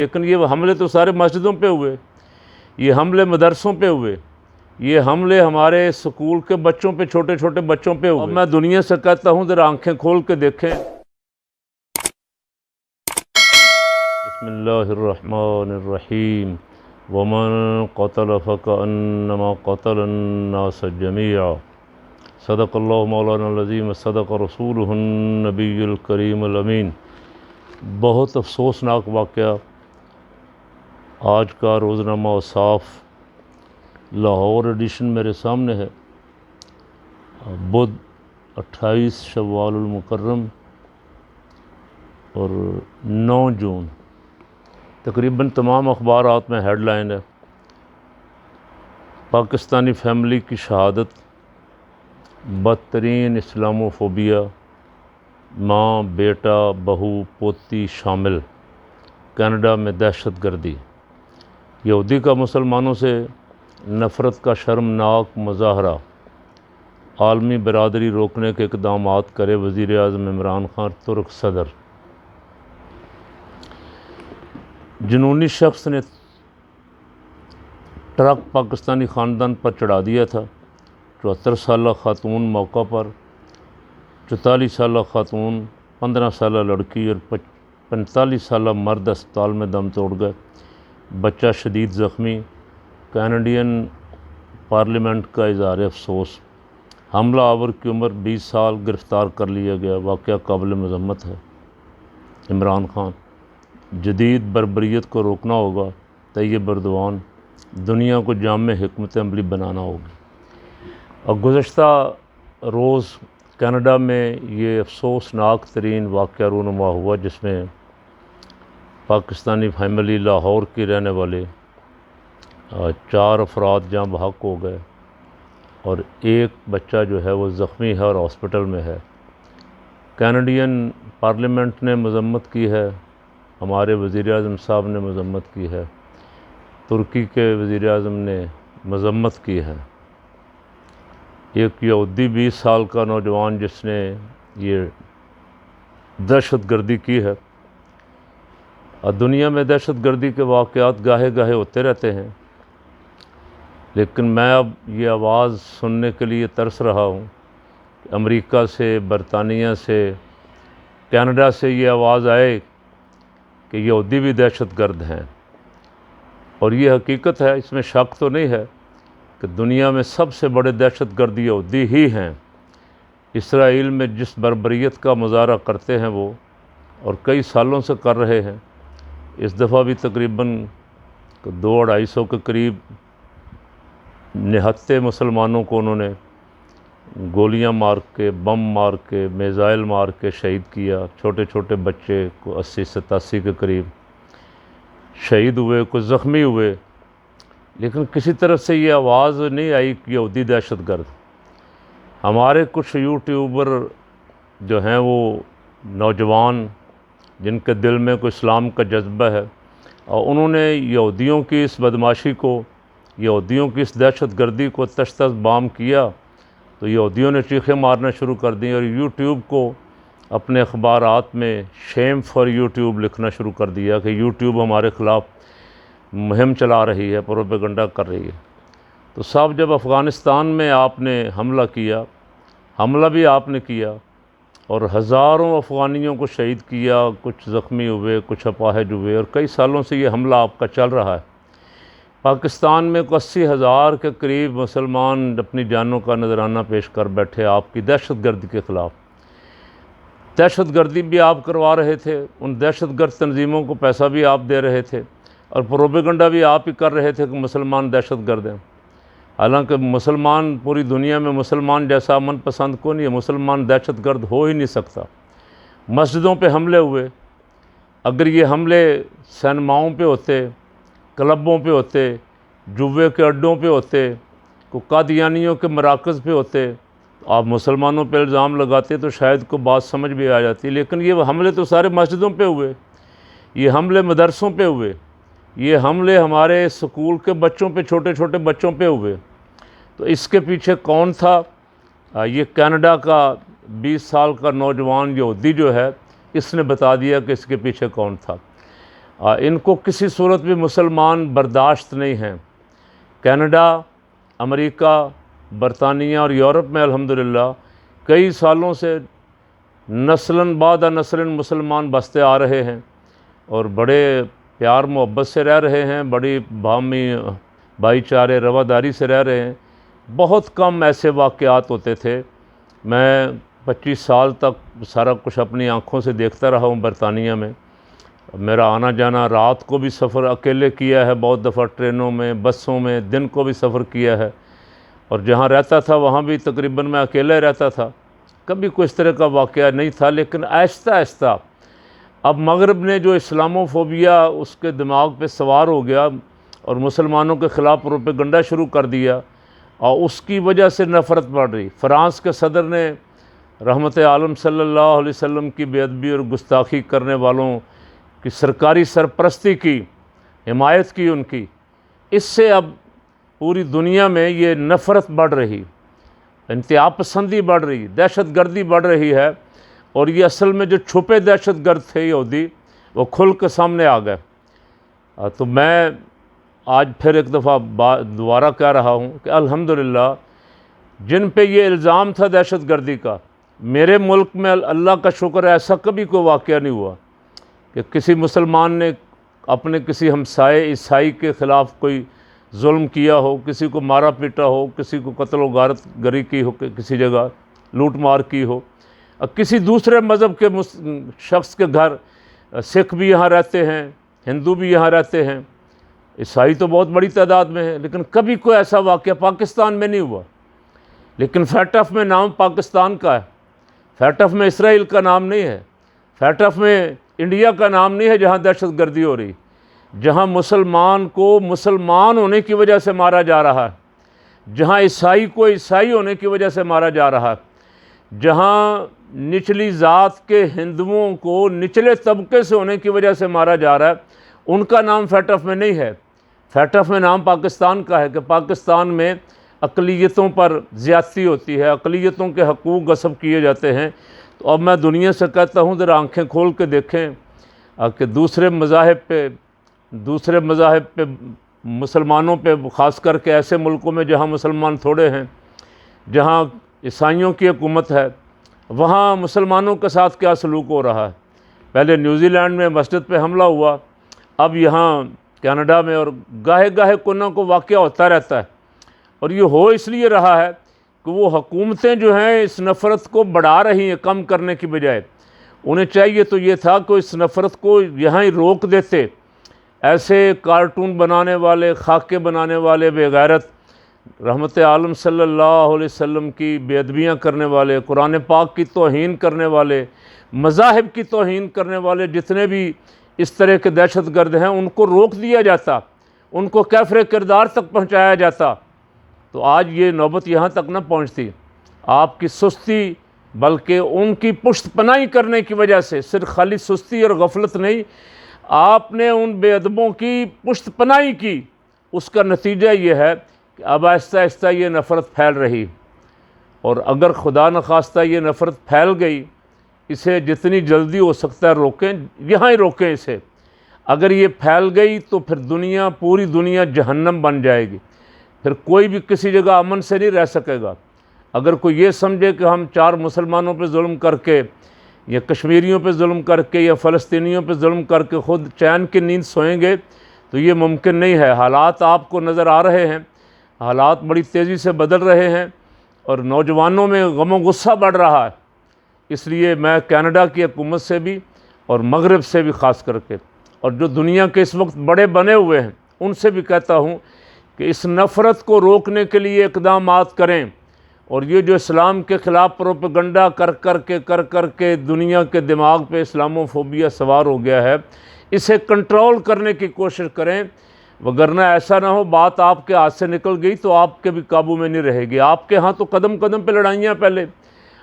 لیکن یہ حملے تو سارے مسجدوں پہ ہوئے، یہ حملے مدرسوں پہ ہوئے، یہ حملے ہمارے اسکول کے بچوں پہ، چھوٹے چھوٹے بچوں پہ ہوئے۔ میں دنیا سے کہتا ہوں ذرا آنکھیں کھول کے دیکھیں۔ بسم اللہ الرحمن الرحیم۔ ومن قتل فکأنما قتل الناس جميعا۔ صدق اللہ مولانا العظیم، صدق رسولہ النبی الکریم الامین۔ بہت افسوسناک واقعہ آج کا روزنامہ اوصاف لاہور ایڈیشن میرے سامنے ہے۔ بدھ 28 شوال المکرم اور 9 جون، تقریباً تمام اخبارات میں ہیڈ لائن ہے: پاکستانی فیملی کی شہادت، بدترین اسلاموفوبیا، ماں، بیٹا، بہو، پوتی شامل، کینیڈا میں دہشت گردی، یہودی کا مسلمانوں سے نفرت کا شرمناک مظاہرہ، عالمی برادری روکنے کے اقدامات کرے وزیر اعظم عمران خان، ترک صدر۔ جنونی شخص نے ٹرک پاکستانی خاندان پر چڑھا دیا تھا۔ 74 سالہ خاتون موقع پر، 44 سالہ خاتون، 15 سالہ لڑکی اور 45 سالہ مرد اسپتال میں دم توڑ گئے۔ بچہ شدید زخمی۔ کینیڈین پارلیمنٹ کا اظہار افسوس۔ حملہ آور کی عمر 20 سال، گرفتار کر لیا گیا۔ واقعہ قابل مذمت ہے۔ عمران خان: جدید بربریت کو روکنا ہوگا۔ طیب اردوان: دنیا کو جامع حکمت عملی بنانا ہوگی۔ اور گزشتہ روز کینیڈا میں یہ افسوسناک ترین واقعہ رونما ہوا، جس میں پاکستانی فیملی لاہور کی رہنے والے 4 افراد جاں بحق ہو گئے اور ایک بچہ جو ہے وہ زخمی ہے اور ہاسپٹل میں ہے۔ کینیڈین پارلیمنٹ نے مذمت کی ہے، ہمارے وزیر اعظم صاحب نے مذمت کی ہے، ترکی کے وزیر اعظم نے مذمت کی ہے۔ ایک یہودی 20 سال کا نوجوان جس نے یہ دہشت گردی کی ہے، اور دنیا میں دہشت گردی کے واقعات گاہے گاہے ہوتے رہتے ہیں، لیکن میں اب یہ آواز سننے کے لیے ترس رہا ہوں کہ امریکہ سے، برطانیہ سے، کینیڈا سے یہ آواز آئے کہ یہودی بھی دہشت گرد ہیں۔ اور یہ حقیقت ہے، اس میں شک تو نہیں ہے کہ دنیا میں سب سے بڑے دہشت گرد یہودی ہی ہیں۔ اسرائیل میں جس بربریت کا مظاہرہ کرتے ہیں وہ، اور کئی سالوں سے کر رہے ہیں، اس دفعہ بھی تقریباً 200-250 کے قریب نہتے مسلمانوں کو انہوں نے گولیاں مار کے، بم مار کے، میزائل مار کے شہید کیا۔ چھوٹے چھوٹے بچے کو 80-87 کے قریب شہید ہوئے، کچھ زخمی ہوئے، لیکن کسی طرف سے یہ آواز نہیں آئی کہ یہودی دہشت گرد۔ ہمارے کچھ یوٹیوبر جو ہیں وہ نوجوان جن کے دل میں کوئی اسلام کا جذبہ ہے، اور انہوں نے یہودیوں کی اس بدماشی کو، یہودیوں کی اس دہشت گردی کو تش تش بام کیا، تو یہودیوں نے چیخیں مارنا شروع کر دیں اور یوٹیوب کو اپنے اخبارات میں شیم فار یوٹیوب لکھنا شروع کر دیا کہ یوٹیوب ہمارے خلاف مہم چلا رہی ہے، پروپیگنڈا کر رہی ہے۔ تو صاحب، جب افغانستان میں آپ نے حملہ کیا، حملہ بھی آپ نے کیا اور ہزاروں افغانیوں کو شہید کیا، کچھ زخمی ہوئے، کچھ اپاہج ہوئے، اور کئی سالوں سے یہ حملہ آپ کا چل رہا ہے۔ پاکستان میں 80,000 کے قریب مسلمان اپنی جانوں کا نذرانہ پیش کر بیٹھے آپ کی دہشت گردی کے خلاف۔ دہشت گردی بھی آپ کروا رہے تھے، ان دہشت گرد تنظیموں کو پیسہ بھی آپ دے رہے تھے، اور پروپیگنڈا بھی آپ ہی کر رہے تھے کہ مسلمان دہشت گرد ہیں۔ حالانکہ مسلمان، پوری دنیا میں مسلمان جیسا امن پسند کو نہیں ہے، مسلمان دہشت گرد ہو ہی نہیں سکتا۔ مسجدوں پہ حملے ہوئے، اگر یہ حملے سینماؤں پہ ہوتے، کلبوں پہ ہوتے، جوے کے اڈوں پہ ہوتے، قادیانیوں کے مراکز پہ ہوتے، آپ مسلمانوں پہ الزام لگاتے تو شاید کو بات سمجھ بھی آ جاتی، لیکن یہ حملے تو سارے مسجدوں پہ ہوئے، یہ حملے مدرسوں پہ ہوئے، یہ حملے ہمارے اسکول کے بچوں پہ، چھوٹے چھوٹے بچوں پہ ہوئے۔ تو اس کے پیچھے کون تھا؟ یہ کینیڈا کا 20 سال کا نوجوان یہودی جو ہے، اس نے بتا دیا کہ اس کے پیچھے کون تھا۔ ان کو کسی صورت بھی مسلمان برداشت نہیں ہیں۔ کینیڈا، امریکہ، برطانیہ اور یورپ میں الحمدللہ کئی سالوں سے نسلاً بعد نسلاً مسلمان بستے آ رہے ہیں اور بڑے پیار محبت سے رہ رہے ہیں، بڑی باہمی بھائی چارے رواداری سے رہ رہے ہیں۔ بہت کم ایسے واقعات ہوتے تھے۔ میں 25 سال تک سارا کچھ اپنی آنکھوں سے دیکھتا رہا ہوں برطانیہ میں۔ میرا آنا جانا، رات کو بھی سفر اکیلے کیا ہے بہت دفعہ، ٹرینوں میں، بسوں میں، دن کو بھی سفر کیا ہے، اور جہاں رہتا تھا وہاں بھی تقریباً میں اکیلے رہتا تھا۔ کبھی کوئی اس طرح کا واقعہ نہیں تھا، لیکن آہستہ آہستہ اب مغرب نے جو اسلاموفوبیا اس کے دماغ پہ سوار ہو گیا اور مسلمانوں کے خلاف پروپیگنڈا شروع کر دیا، اور اس کی وجہ سے نفرت بڑھ رہی۔ فرانس کے صدر نے رحمت عالم صلی اللہ علیہ وسلم کی بے ادبی اور گستاخی کرنے والوں کی سرکاری سرپرستی کی، حمایت کی ان کی۔ اس سے اب پوری دنیا میں یہ نفرت بڑھ رہی، انتہا پسندی بڑھ رہی، دہشت گردی بڑھ رہی ہے، اور یہ اصل میں جو چھپے دہشت گرد تھے یہودی، وہ کھل کے سامنے آ گئے۔ تو میں آج پھر ایک دفعہ دوبارہ کہہ رہا ہوں کہ الحمدللہ جن پہ یہ الزام تھا دہشت گردی کا، میرے ملک میں اللہ کا شکر ہے ایسا کبھی کوئی واقعہ نہیں ہوا کہ کسی مسلمان نے اپنے کسی ہمسائے عیسائی کے خلاف کوئی ظلم کیا ہو، کسی کو مارا پیٹا ہو، کسی کو قتل و غارت گری کی ہو، کسی جگہ لوٹ مار کی ہو۔ کسی دوسرے مذہب کے شخص کے گھر، سکھ بھی یہاں رہتے ہیں، ہندو بھی یہاں رہتے ہیں، عیسائی تو بہت بڑی تعداد میں ہے، لیکن کبھی کوئی ایسا واقعہ پاکستان میں نہیں ہوا۔ لیکن فیٹف میں نام پاکستان کا ہے، فیٹف میں اسرائیل کا نام نہیں ہے، فیٹف میں انڈیا کا نام نہیں ہے جہاں دہشت گردی ہو رہی، جہاں مسلمان کو مسلمان ہونے کی وجہ سے مارا جا رہا ہے، جہاں عیسائی کو عیسائی ہونے کی وجہ سے مارا جا رہا ہے، جہاں نچلی ذات کے ہندوؤں کو نچلے طبقے سے ہونے کی وجہ سے مارا جا رہا ہے، ان کا نام فیٹف میں نہیں ہے۔ فیٹف میں نام پاکستان کا ہے کہ پاکستان میں اقلیتوں پر زیادتی ہوتی ہے، اقلیتوں کے حقوق غصب کیے جاتے ہیں۔ تو اب میں دنیا سے کہتا ہوں ذرا آنکھیں کھول کے دیکھیں کہ دوسرے مذاہب پہ مسلمانوں پہ، خاص کر کے ایسے ملکوں میں جہاں مسلمان تھوڑے ہیں، جہاں عیسائیوں کی حکومت ہے، وہاں مسلمانوں کے ساتھ کیا سلوک ہو رہا ہے۔ پہلے نیوزی لینڈ میں مسجد پہ حملہ ہوا، اب یہاں کینیڈا میں، اور گاہے گاہے کوئی نہ کوئی واقعہ ہوتا رہتا ہے، اور یہ ہو اس لیے رہا ہے کہ وہ حکومتیں جو ہیں اس نفرت کو بڑھا رہی ہیں کم کرنے کی بجائے۔ انہیں چاہیے تو یہ تھا کہ اس نفرت کو یہاں ہی روک دیتے۔ ایسے کارٹون بنانے والے، خاکے بنانے والے بے غیرت، رحمت عالم صلی اللہ علیہ وسلم کی بے ادبیاں کرنے والے، قرآن پاک کی توہین کرنے والے، مذاہب کی توہین کرنے والے جتنے بھی اس طرح کے دہشت گرد ہیں، ان کو روک دیا جاتا، ان کو کیفر کردار تک پہنچایا جاتا، تو آج یہ نوبت یہاں تک نہ پہنچتی۔ آپ کی سستی، بلکہ ان کی پشت پناہی کرنے کی وجہ سے، صرف خالی سستی اور غفلت نہیں، آپ نے ان بے ادبوں کی پشت پناہی کی، اس کا نتیجہ یہ ہے کہ اب آہستہ آہستہ یہ نفرت پھیل رہی، اور اگر خدا نخواستہ یہ نفرت پھیل گئی، اسے جتنی جلدی ہو سکتا ہے روکیں، یہاں ہی روکیں اسے۔ اگر یہ پھیل گئی تو پھر دنیا، پوری دنیا جہنم بن جائے گی، پھر کوئی بھی کسی جگہ امن سے نہیں رہ سکے گا۔ اگر کوئی یہ سمجھے کہ ہم 4 مسلمانوں پہ ظلم کر کے، یا کشمیریوں پہ ظلم کر کے، یا فلسطینیوں پہ ظلم کر کے خود چین کی نیند سوئیں گے، تو یہ ممکن نہیں ہے۔ حالات آپ کو نظر آ رہے ہیں، حالات بڑی تیزی سے بدل رہے ہیں، اور نوجوانوں میں غم و غصہ بڑھ رہا ہے۔ اس لیے میں کینیڈا کی حکومت سے بھی، اور مغرب سے بھی خاص کر کے، اور جو دنیا کے اس وقت بڑے بنے ہوئے ہیں، ان سے بھی کہتا ہوں کہ اس نفرت کو روکنے کے لیے اقدامات کریں، اور یہ جو اسلام کے خلاف پروپیگنڈا کر کے دنیا کے دماغ پہ اسلاموفوبیا سوار ہو گیا ہے، اسے کنٹرول کرنے کی کوشش کریں، وگرنہ ایسا نہ ہو بات آپ کے ہاتھ سے نکل گئی تو آپ کے بھی قابو میں نہیں رہے گی۔ آپ کے ہاں تو قدم قدم پہ لڑائیاں، پہلے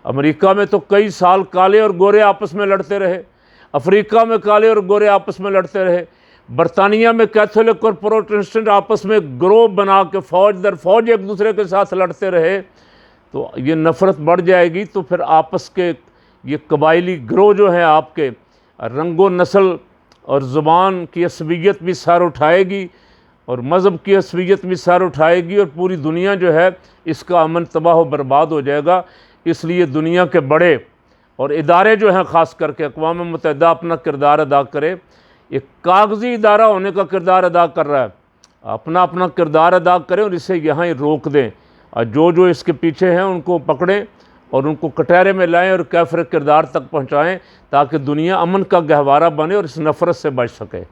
امریکہ میں تو کئی سال کالے اور گورے آپس میں لڑتے رہے، افریقہ میں کالے اور گورے آپس میں لڑتے رہے، برطانیہ میں کیتھولک اور پروٹسٹنٹ آپس میں گروہ بنا کے فوج در فوج ایک دوسرے کے ساتھ لڑتے رہے۔ تو یہ نفرت بڑھ جائے گی تو پھر آپس کے یہ قبائلی گروہ جو ہیں آپ کے، رنگ و نسل اور زبان کی عصبیت بھی سر اٹھائے گی اور مذہب کی عصبیت بھی سر اٹھائے گی، اور پوری دنیا جو ہے اس کا امن تباہ و برباد ہو جائے گا۔ اس لیے دنیا کے بڑے اور ادارے جو ہیں، خاص کر کے اقوام متحدہ اپنا کردار ادا کرے۔ ایک کاغذی ادارہ ہونے کا کردار ادا کر رہا ہے، اپنا کردار ادا کریں اور اسے یہاں ہی روک دیں، اور جو اس کے پیچھے ہیں ان کو پکڑیں اور ان کو کٹہرے میں لائیں اور کیفر کردار تک پہنچائیں، تاکہ دنیا امن کا گہوارہ بنے اور اس نفرت سے بچ سکے۔